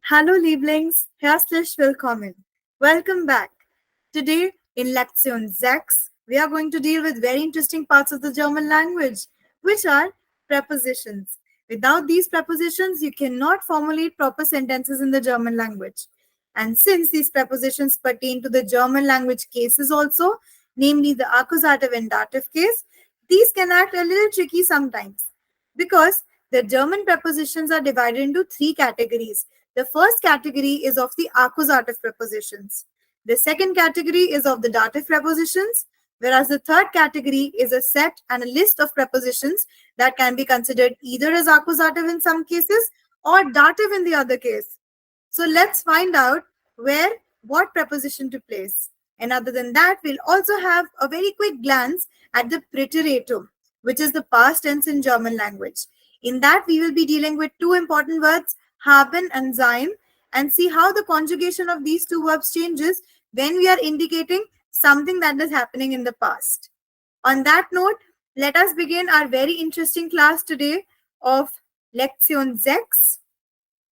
Hallo Lieblings, herzlich willkommen. Welcome back. Today in Lektion 6, we are going to deal with very interesting parts of the German language, which are prepositions. Without these prepositions, you cannot formulate proper sentences in the German language. And since these prepositions pertain to the German language cases also, namely the accusative and dative case, these can act a little tricky sometimes because the German prepositions are divided into three categories. The first category is of the accusative prepositions. The second category is of the dative prepositions, whereas the third category is a set and a list of prepositions that can be considered either as accusative in some cases or dative in the other case. So let's find out what preposition to place. And other than that, we'll also have a very quick glance at the preteritum, which is the past tense in German language. In that, we will be dealing with two important words, haben and sein, and see how the conjugation of these two verbs changes when we are indicating something that is happening in the past. On that note, let us begin our very interesting class today of Lektion 6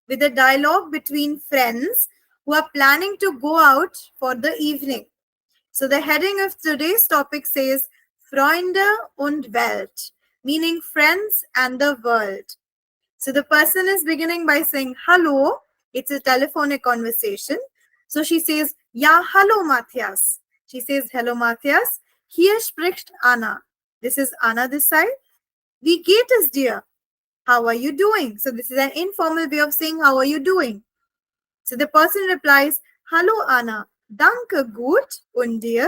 with a dialogue between friends who are planning to go out for the evening. So the heading of today's topic says Freunde und Welt, meaning friends and the world. So the person is beginning by saying hello. It's a telephonic conversation. So she says, ja, hallo Matthias. She says, hello Matthias. Hier spricht Anna. This is Anna this side. Wie geht es dir? How are you doing? So this is an informal way of saying how are you doing. So the person replies, hallo Anna. Danke gut. Und dir?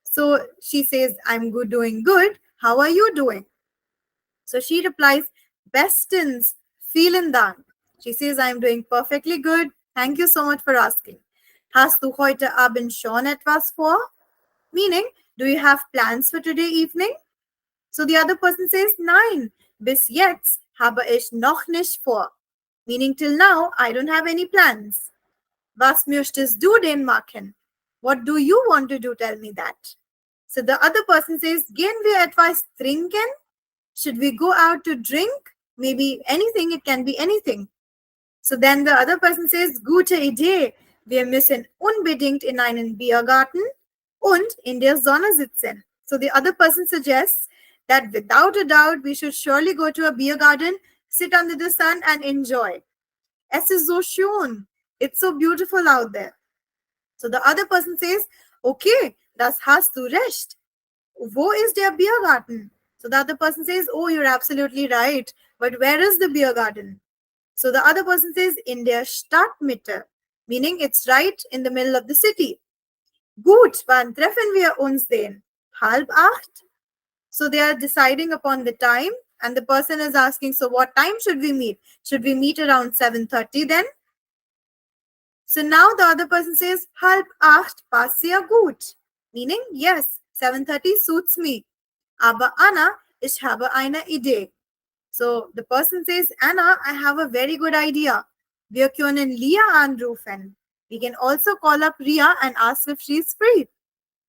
So she says, I'm good, doing good. How are you doing? So she replies, bestens, vielen Dank. She says, I'm doing perfectly good. Thank you so much for asking. Hast du heute Abend schon etwas vor? Meaning, do you have plans for today evening? So the other person says, nein, bis jetzt habe ich noch nicht vor. Meaning, till now, I don't have any plans. Was möchtest du denn machen? What do you want to do? Tell me that. So the other person says, gehen wir etwas trinken? Should we go out to drink? Maybe anything, it can be anything. So then the other person says, gute Idee, wir müssen unbedingt in einen Biergarten und in der Sonne sitzen. So the other person suggests that without a doubt, we should surely go to a beer garden, sit under the sun and enjoy. Es ist so schön. It's so beautiful out there. So the other person says, okay, das hast du recht. Wo ist der Biergarten? So the other person says, oh, you're absolutely right. But where is the beer garden? So the other person says, in der Stadtmitte, meaning it's right in the middle of the city. Gut, wann treffen wir uns denn? 7:30? So they are deciding upon the time and the person is asking, so what time should we meet? Should we meet around 7:30 then? So now the other person says, 7:30 passt sehr gut. Meaning, yes, 7:30 suits me. Aber Anna, ich habe eine Idee. So the person says, Anna, I have a very good idea. Wir können Lia anrufen. We can also call up Ria and ask if she is free.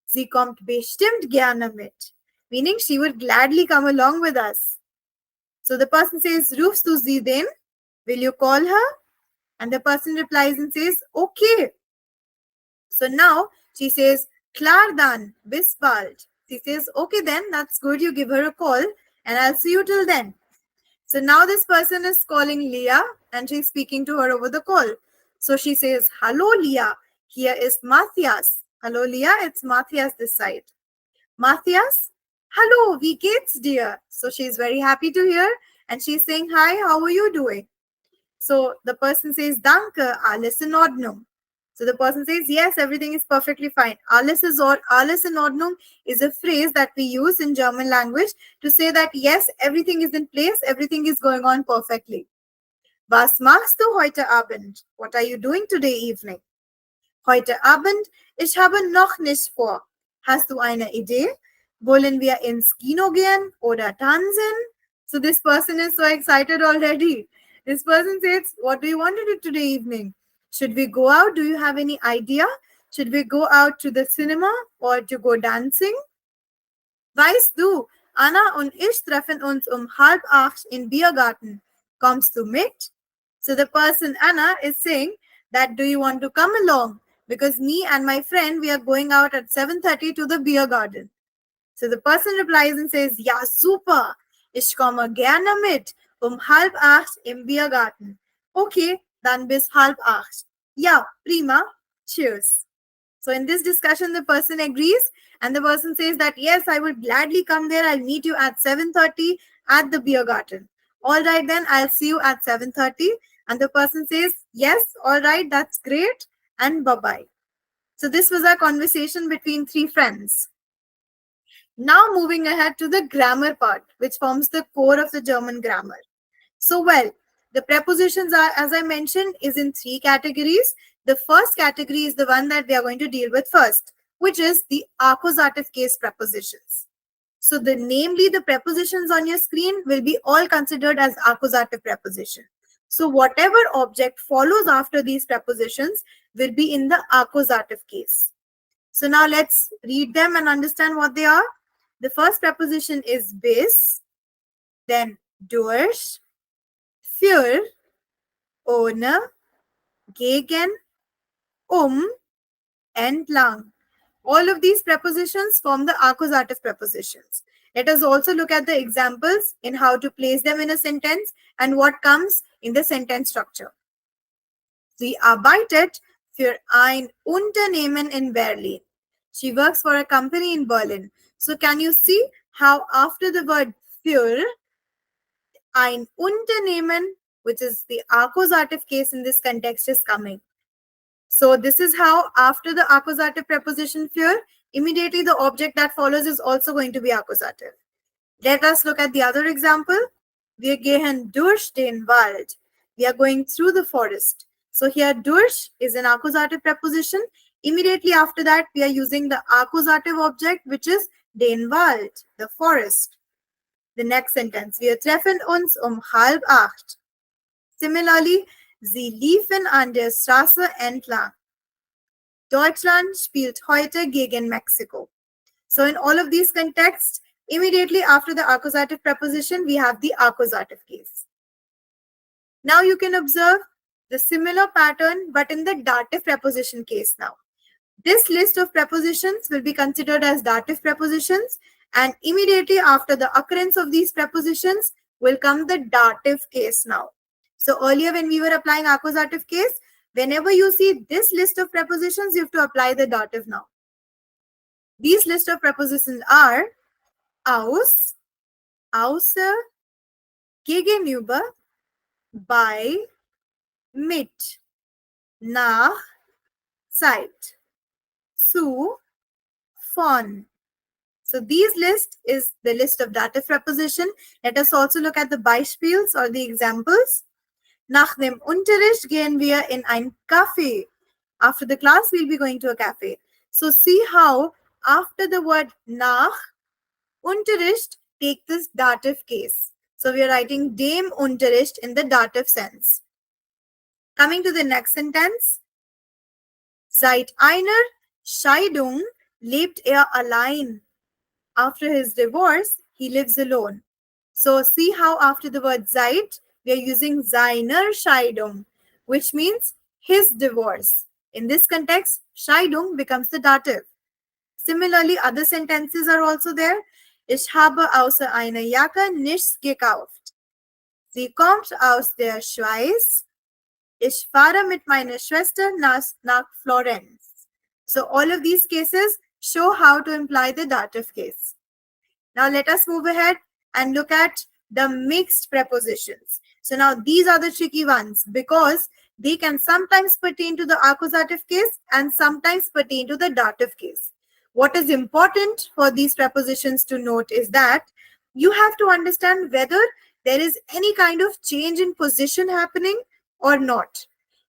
Sie kommt bestimmt gerne mit. Meaning she would gladly come along with us. So the person says, rufst du sie denn? Will you call her? And the person replies and says, okay. So now she says, klar dann, bis bald. She says, okay then, that's good. You give her a call and I'll see you till then. So now this person is calling Leah and she's speaking to her over the call. So she says, hallo Leah, here is Matthias. Hello Leah, it's Matthias this side. Matthias, hallo, wie geht's dir? So she's very happy to hear and she's saying, hi, how are you doing? So the person says, danke, alles in Ordnung. So the person says, yes, everything is perfectly fine. Alles in Ordnung is a phrase that we use in German language to say that, yes, everything is in place, everything is going on perfectly. Was machst du heute Abend? What are you doing today evening? Heute Abend, ich habe noch nicht vor. Hast du eine Idee? Wollen wir ins Kino gehen oder tanzen? So this person is so excited already. This person says, what do you want to do today evening? Should we go out? Do you have any idea? Should we go out to the cinema or to go dancing? Weißt du, Anna und ich treffen uns 7:30 im Biergarten. Kommst du mit? So the person Anna is saying that, do you want to come along? Because me and my friend, we are going out at 7:30 to the beer garden. So the person replies and says, ja, super. Ich komme gerne mit. 7:30 im Biergarten. Okay, dann bis 7:30. Ja, prima. Cheers. So in this discussion, the person agrees and the person says that, yes, I would gladly come there. I'll meet you at 7:30 at the beer garden. All right, then I'll see you at 7:30. And the person says, yes, all right, that's great. And bye-bye. So this was our conversation between three friends. Now moving ahead to the grammar part, which forms the core of the German grammar. So, well, the prepositions are, as I mentioned, is in three categories. The first category is the one that we are going to deal with first, which is the accusative case prepositions. So, namely the prepositions on your screen will be all considered as accusative preposition. So, whatever object follows after these prepositions will be in the accusative case. So, now let's read them and understand what they are. The first preposition is bis, then durch, für, ohne, gegen, entlang. All of these prepositions form the accusative prepositions. Let us also look at the examples in how to place them in a sentence and what comes in the sentence structure. Sie arbeitet für ein Unternehmen in Berlin. She works for a company in Berlin. So can you see how after the word für, ein Unternehmen, which is the accusative case in this context, is coming. So this is how after the accusative preposition für, immediately the object that follows is also going to be accusative. Let us look at the other example. Wir gehen durch den Wald. We are going through the forest. So here durch is an accusative preposition. Immediately after that, we are using the accusative object, which is den Wald, the forest. The next sentence, wir treffen uns 7:30. Similarly, sie liefen an der Straße entlang. Deutschland spielt heute gegen Mexico. So in all of these contexts, immediately after the accusative preposition, we have the accusative case. Now you can observe the similar pattern, but in the dative preposition case now. This list of prepositions will be considered as dative prepositions, and immediately after the occurrence of these prepositions will come the dative case now. So earlier when we were applying accusative case, whenever you see this list of prepositions, you have to apply the dative now. These list of prepositions are aus, außer, gegenüber, bei, mit, nach, Zeit, zu, von. So these list is the list of dative preposition. Let us also look at the Beispiels or the examples. Nach dem Unterricht gehen wir in ein Café. After the class, we'll be going to a cafe. So see how after the word nach, Unterricht take this dative case. So we are writing dem Unterricht in the dative sense. Coming to the next sentence. Seit einer Scheidung lebt allein. After his divorce, he lives alone. So see how after the word seit, we are using seiner Scheidung, which means his divorce. In this context, Scheidung becomes the dative. Similarly, other sentences are also there. Ich habe außer einer Jacke nichts gekauft. Sie kommt aus der Schweiz. Ich fahre mit meiner Schwester nach Florenz. So all of these cases show how to imply the dative case. Now let us move ahead and look at the mixed prepositions. So now these are the tricky ones because they can sometimes pertain to the accusative case and sometimes pertain to the dative case. What is important for these prepositions to note is that you have to understand whether there is any kind of change in position happening or not.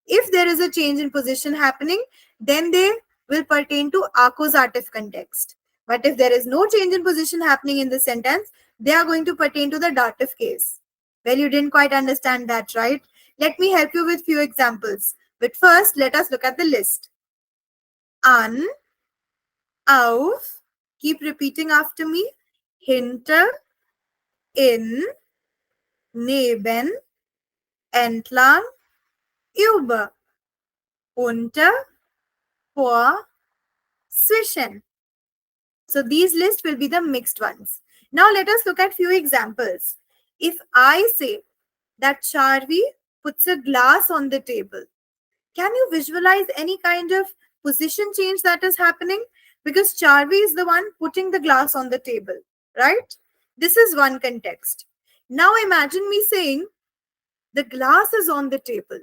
If there is a change in position happening, then they will pertain to accusative context. But if there is no change in position happening in the sentence, they are going to pertain to the dative case. Well, you didn't quite understand that, right? Let me help you with few examples. But first, let us look at the list. An, auf, keep repeating after me, hinter, in, neben, entlang, über, unter, vor, zwischen. So these lists will be the mixed ones. Now let us look at few examples. If I say that Charvi puts a glass on the table, can you visualize any kind of position change that is happening? Because Charvi is the one putting the glass on the table, right? This is one context. Now imagine me saying the glass is on the table.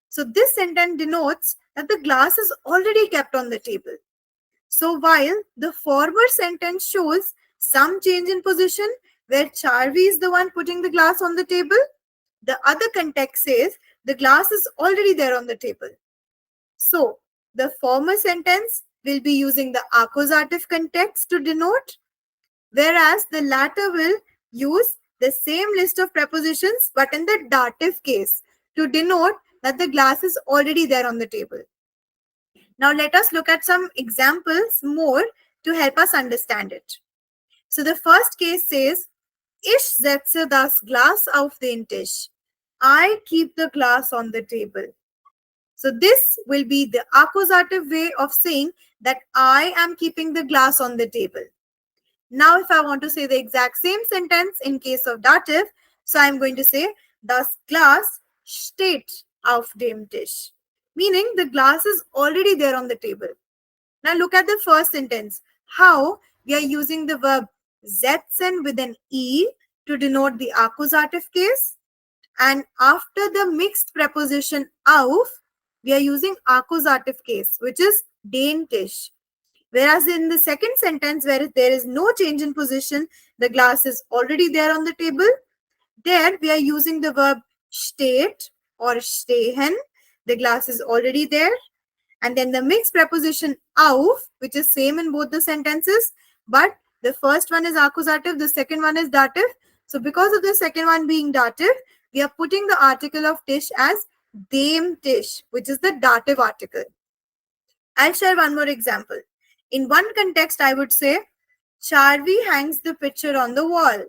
So this sentence denotes that the glass is already kept on the table. So while the former sentence shows some change in position where Charvi is the one putting the glass on the table, the other context says the glass is already there on the table. So the former sentence will be using the accusative context to denote, whereas the latter will use the same list of prepositions but in the dative case to denote that the glass is already there on the table. Now let us look at some examples more to help us understand it. So the first case says, Ich setze das Glas auf den Tisch. I keep the glass on the table. So this will be the accusative way of saying that I am keeping the glass on the table. Now if I want to say the exact same sentence in case of dative, so I'm going to say, Das Glas steht auf dem Tisch. Meaning the glass is already there on the table. Now look at the first sentence. How we are using the verb setzen with an E to denote the accusative case. And after the mixed preposition auf, we are using accusative case, which is den Tisch. Whereas in the second sentence, where there is no change in position, the glass is already there on the table. There we are using the verb steht or stehen. The glass is already there. And then the mixed preposition auf, which is same in both the sentences, but the first one is accusative, the second one is dative. So because of the second one being dative, we are putting the article of Tisch as dem Tisch, which is the dative article. I'll share one more example. In one context, I would say, Charvi hangs the picture on the wall.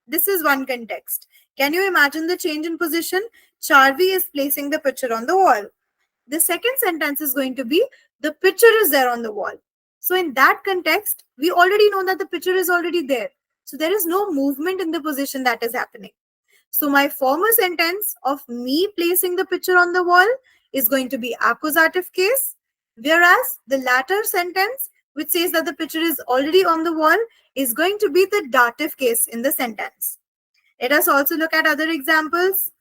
This is one context. Can you imagine the change in position? Charvi is placing the picture on the wall. The second sentence is going to be, the picture is there on the wall. So in that context, we already know that the picture is already there. So there is no movement in the position that is happening. So my former sentence of me placing the picture on the wall is going to be accusative case, whereas the latter sentence, which says that the picture is already on the wall, is going to be the dative case in the sentence. Let us also look at other examples.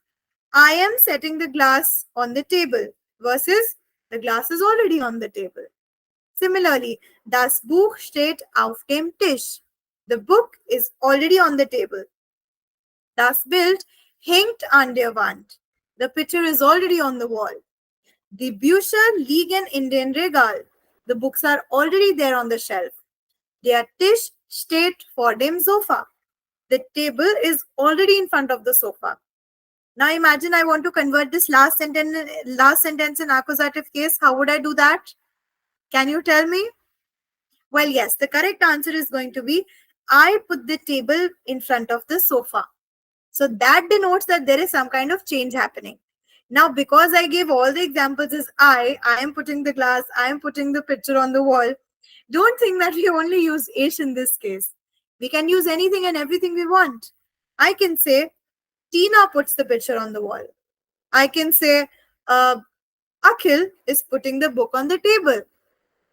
I am setting the glass on the table versus the glass is already on the table. Similarly, das Buch steht auf dem Tisch. The book is already on the table. Das Bild hängt an der Wand. The picture is already on the wall. Die Bücher liegen in den Regal. The books are already there on the shelf. Der Tisch steht vor dem Sofa. The table is already in front of the sofa. Now imagine I want to convert this last sentence in accusative case. How would I do that? Can you tell me? Well, yes, the correct answer is going to be, I put the table in front of the sofa. So that denotes that there is some kind of change happening. Now, because I gave all the examples as I am putting the glass, I am putting the picture on the wall. Don't think that we only use ish in this case. We can use anything and everything we want. I can say, Tina puts the picture on the wall. I can say, Akhil is putting the book on the table.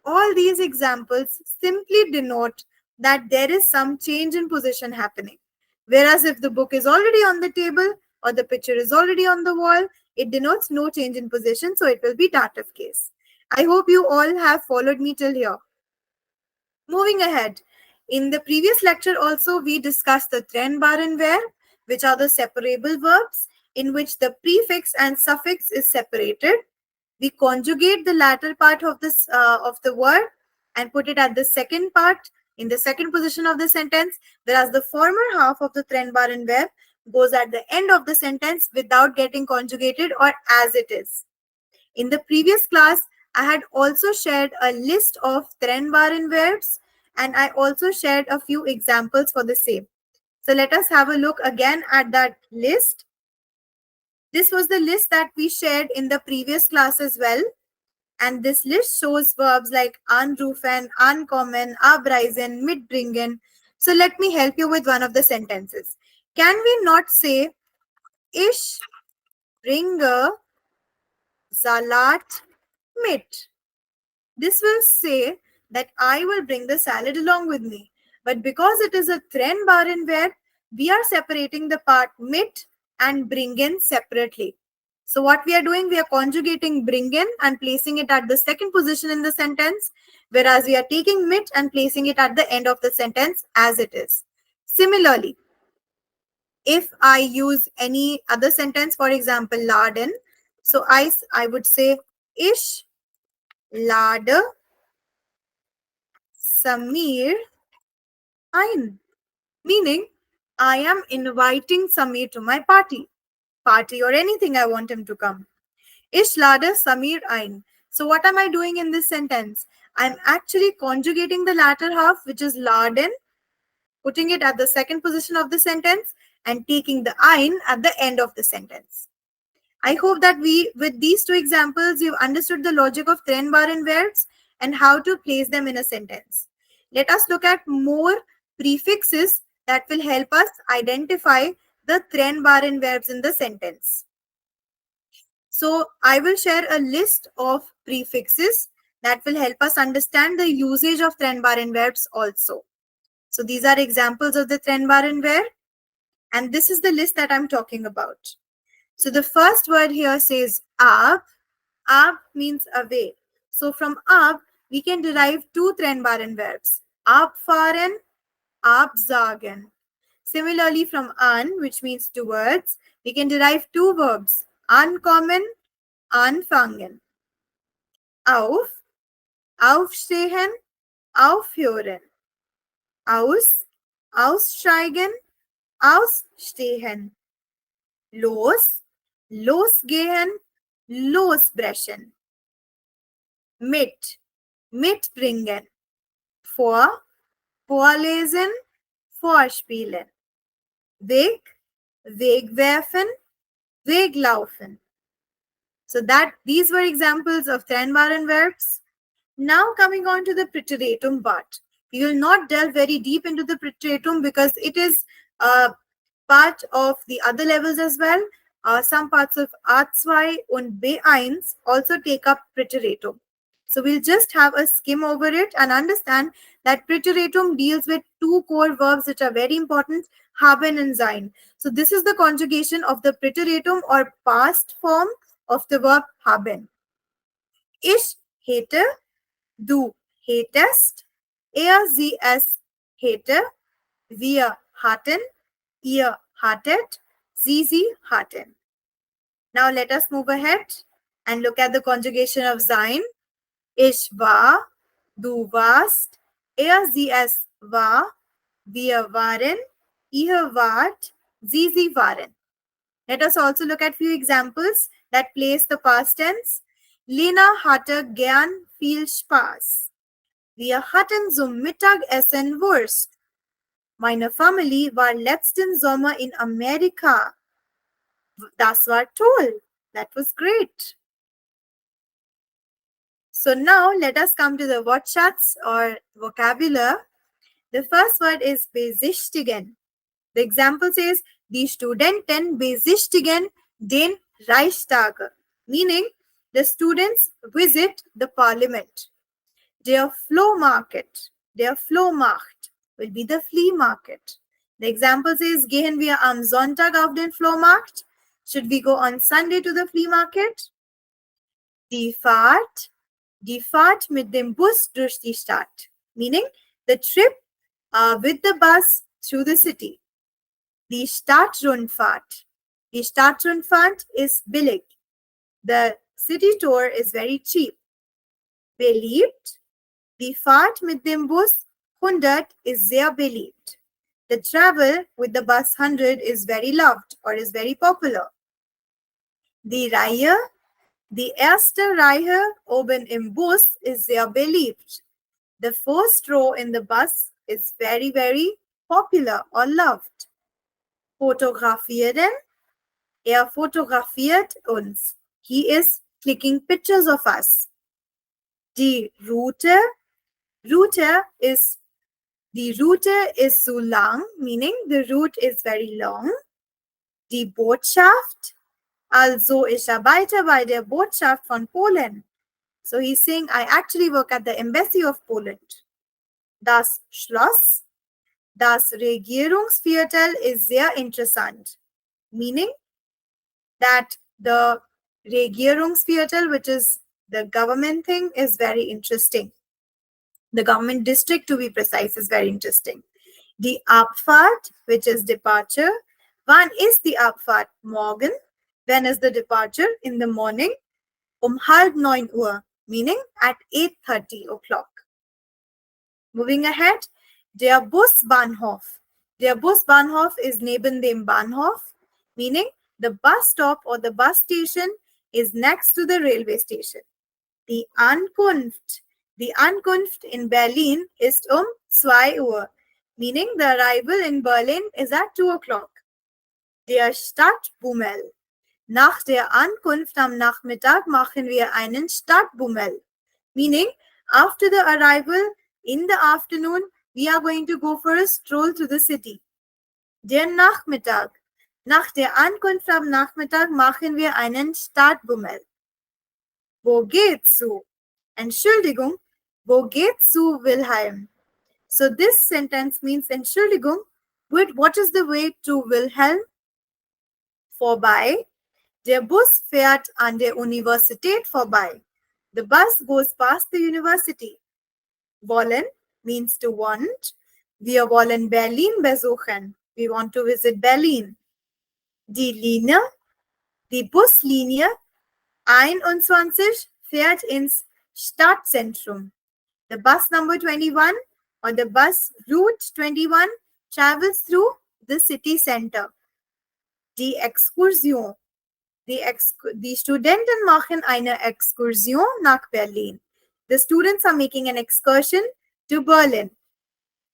All these examples simply denote that there is some change in position happening. Whereas if the book is already on the table or the picture is already on the wall, it denotes no change in position, so it will be dative case. I hope you all have followed me till here. Moving ahead, in the previous lecture also we discussed the trennbaren verb, which are the separable verbs in which the prefix and suffix is separated. We conjugate the latter part of this of the word and put it at the second part in the second position of the sentence, whereas the former half of the trennbaren verb goes at the end of the sentence without getting conjugated or as it is. In the previous class, I had also shared a list of trennbaren verbs and I also shared a few examples for the same. So let us have a look again at that list. This was the list that we shared in the previous class as well. And this list shows verbs like anrufen, ankommen, abreisen, mitbringen. So let me help you with one of the sentences. Can we not say ich bringe Salat mit? This will say that I will bring the salad along with me. But because it is a trennbaren verb, we are separating the part mit and bringen separately. So what we are doing, we are conjugating bringen and placing it at the second position in the sentence, whereas we are taking mit and placing it at the end of the sentence as it is. Similarly, if I use any other sentence, for example, laden, so I would say ich lade Samir ein, meaning I am inviting Samir to my party or anything I want him to come. Ich lade Samir ein. So what am I doing in this sentence? I'm actually conjugating the latter half, which is laden, putting it at the second position of the sentence and taking the ein at the end of the sentence. I hope that with these two examples, you've understood the logic of trennbaren verbs and how to place them in a sentence. Let us look at more prefixes that will help us identify the trennbaren verbs in the sentence. So I will share a list of prefixes that will help us understand the usage of trennbaren verbs also. So these are examples of the trennbaren verb, and this is the list that I'm talking about. So the first word here says ab. Ab means away. So from ab, we can derive two trennbaren verbs, abfahren, absagen. Similarly, from an, which means towards, we can derive two verbs, ankommen, anfangen. Auf, aufstehen, aufhören. Aus, aussteigen, ausstehen. Los, losgehen, losbrechen. Mitbringen. Vorlesen, vorspielen. Wegwerfen, weglaufen. So these were examples of trennbaren verbs. Now coming on to the preteritum part. We will not delve very deep into the preteritum because it is part of the other levels as well. Some parts of A2 and B1 also take up preteritum. So we'll just have a skim over it and understand that preteritum deals with two core verbs which are very important, haben and sein. So this is the conjugation of the preteritum or past form of the verb haben. Ich hätte, du hättest, sie es hätte, wir hatten, ihr hattet, sie hatten. Now let us move ahead and look at the conjugation of sein. Ich war, du warst, sie es war, wir waren, ihr wart, sie waren. Let us also look at few examples that place the past tense. Lena hatte gern viel Spaß. Wir hatten zum Mittagessen Wurst. Meine Familie war letzten Sommer in Amerika. Das war toll. That was great. So now let us come to the Wortschatz or vocabulary. The first word is besichtigen. The example says, die Studenten besichtigen den Reichstag, meaning the students visit the parliament. Der Flohmarkt will be the flea market. The example says, gehen wir am Sonntag auf den Flohmarkt? Should we go on Sunday to the flea market? Die Fahrt mit dem Bus durch die Stadt, meaning the trip with the bus through the city. Die Stadtrundfahrt is billig. The city tour is very cheap. Beliebt, die Fahrt mit dem Bus 100 is sehr beliebt. The travel with the bus 100 is very loved or is very popular. Die erste Reihe oben im Bus is sehr beliebt. The first row in the bus is very, very popular or loved. Fotografieren, Fotografiert uns. He is clicking pictures of us. Die Route. The route is so long, meaning the route is very long. Die Botschaft. Also, ich arbeite bei der Botschaft von Polen. So he's saying, I actually work at the embassy of Poland. Das Schloss. Das Regierungsviertel is sehr interessant, meaning that the Regierungsviertel, which is the government thing, is very interesting. The government district, to be precise, is very interesting. Die Abfahrt, which is departure. Wann ist die Abfahrt? Morgen. When is the departure? In the morning. 8:30, meaning at 8:30 o'clock. Moving ahead, der Busbahnhof. Der Busbahnhof is neben dem Bahnhof, meaning the bus stop or the bus station is next to the railway station. Die Ankunft. Die Ankunft in Berlin ist 2 meaning the arrival in Berlin is at 2 o'clock. Der Stadtbummel. Nach der Ankunft am Nachmittag machen wir einen Stadtbummel, meaning after the arrival in the afternoon, we are going to go for a stroll to the city. Der Nachmittag. Nach der Ankunft am Nachmittag machen wir einen Stadtbummel. Wo geht's zu? Entschuldigung, wo geht's zu, Wilhelm? So this sentence means Entschuldigung, but what is the way to Wilhelm? Vorbei. Der Bus fährt an der Universität vorbei. The bus goes past the university. Wollen means to want. Wir wollen Berlin besuchen. We want to visit Berlin. Die Linie, die Buslinie 21 fährt ins Stadtzentrum. The bus number 21 or the bus route 21 travels through the city center. Die Exkursion. Die Studenten machen eine Exkursion nach Berlin. The students are making an excursion to Berlin.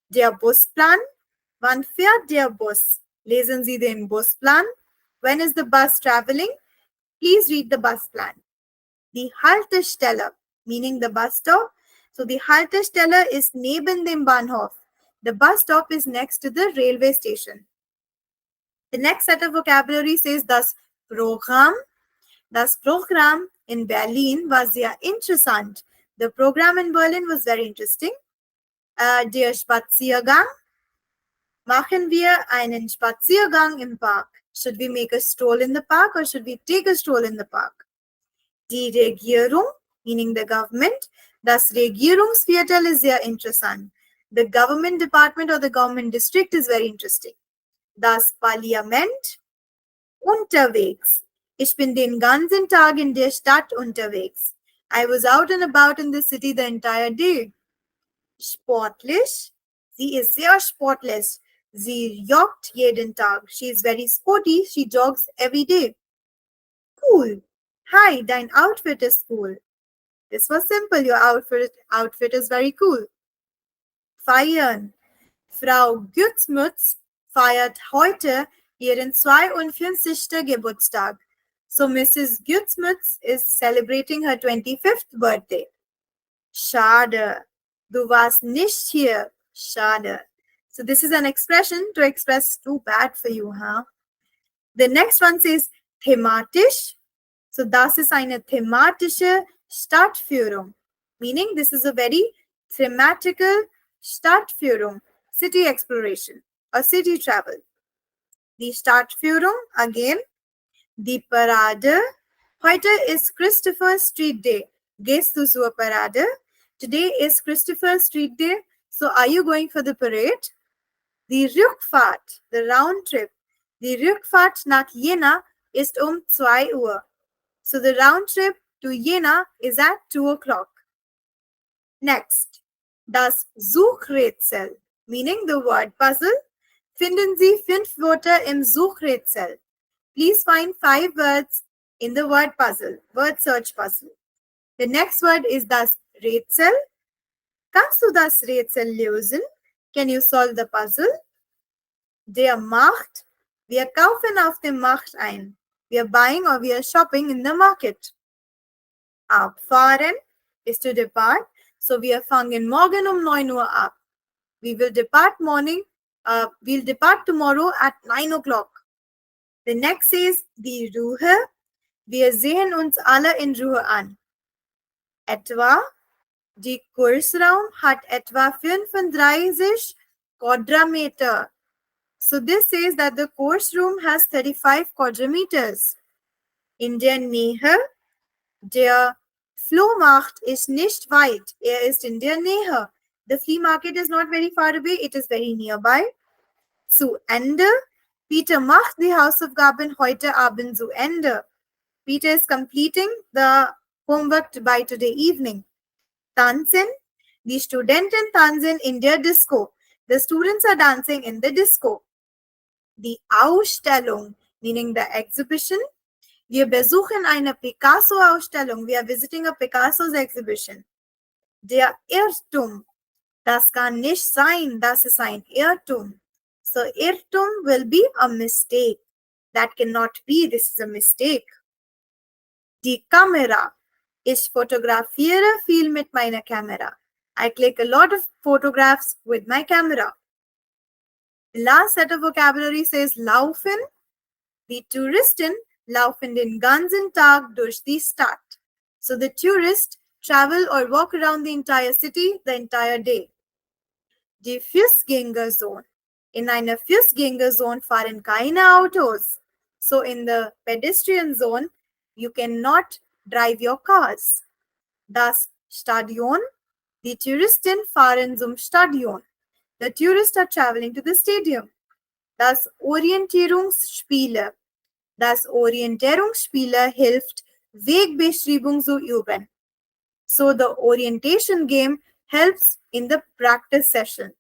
Der Busplan. Wann fährt der Bus? Lesen Sie den Busplan. When is the bus traveling? Please read the bus plan. Die Haltestelle, meaning the bus stop. So the Haltestelle is neben dem Bahnhof. The bus stop is next to the railway station. The next set of vocabulary says das Programm. Das Programm in Berlin war sehr interessant. The program in Berlin was very interesting. Der Spaziergang. Machen wir einen Spaziergang im Park. Should we make a stroll in the park or should we take a stroll in the park? Die Regierung, meaning the government. Das Regierungsviertel ist sehr interessant. The government department or the government district is very interesting. Das Parlament. Unterwegs. Ich bin den ganzen Tag in der Stadt unterwegs. I was out and about in the city the entire day. Sportlich. Sie ist sehr sportlich. Sie joggt jeden Tag. She is very sporty. She jogs every day. Cool. Hi, dein Outfit is cool. This was simple. Your outfit is very cool. Feiern. Frau Gützmütz feiert heute ihren 52. Geburtstag. So Mrs. Gützmütz is celebrating her 25th birthday. Schade. Du warst nicht hier. Schade. So this is an expression to express too bad for you, huh? The next one says thematisch. So das ist eine thematische Stadtführung. Meaning this is a very thematical Stadtführung. City exploration or city travel. Die Stadtführung, again. Die Parade. Heute ist Christopher Street Day. Gehst du zur Parade? Today is Christopher Street Day. So are you going for the parade? Die Rückfahrt, the round trip. Die Rückfahrt nach Jena ist 2 So the round trip to Jena is at 2 o'clock. Next, das Suchrätsel, meaning the word puzzle. Finden Sie 5 Wörter im Suchrätsel. Please find 5 words in the word puzzle, word search puzzle. The next word is das Rätsel. Kannst du das Rätsel lösen? Can you solve the puzzle? Der Markt. Wir kaufen auf dem Markt ein. We are buying or we are shopping in the market. Abfahren is to depart. So wir fangen morgen 9 Uhr ab. We will depart we'll depart tomorrow at 9 o'clock. The next says die Ruhe. Wir sehen uns alle in Ruhe an. Etwa, die Kursraum hat etwa 35 Quadratmeter. So this says that the course room has 35 quadratmeters. In der Nähe, der Flohmarkt ist nicht weit. Ist in der Nähe. The flea market is not very far away. It is very nearby. Zu Ende. Peter macht die Hausaufgaben heute Abend zu Ende. Peter is completing the homework by today evening. Tanzen. Die Studenten tanzen in der Disco. The students are dancing in the disco. Die Ausstellung, meaning the exhibition. Wir besuchen eine Picasso-Ausstellung. We are visiting a Picasso's exhibition. Der Irrtum. Das kann nicht sein. Das ist ein Irrtum. So Irrtum will be a mistake. That cannot be. This is a mistake. Die Kamera. Ich fotografiere viel mit meiner Kamera. I click a lot of photographs with my camera. The last set of vocabulary says laufen. Die Touristen laufen den ganzen Tag durch die Stadt. So the tourists travel or walk around the entire city the entire day. Die Fußgängerzone. In einer Fußgängerzone fahren keine Autos. So in the pedestrian zone, you cannot drive your cars. Das Stadion. Die Touristen fahren zum Stadion. The tourists are traveling to the stadium. Das Orientierungsspiele. Das Orientierungsspiele hilft, Wegbeschreibung zu üben. So the orientation game helps in the practice session.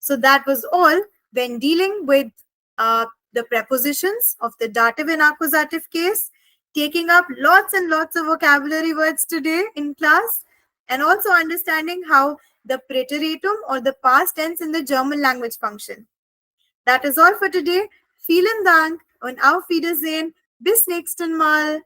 So that was all when dealing with the prepositions of the dative and accusative case, taking up lots and lots of vocabulary words today in class, and also understanding how the Präteritum or the past tense in the German language function. That is all for today. Vielen Dank und auf Wiedersehen. Bis nächsten Mal.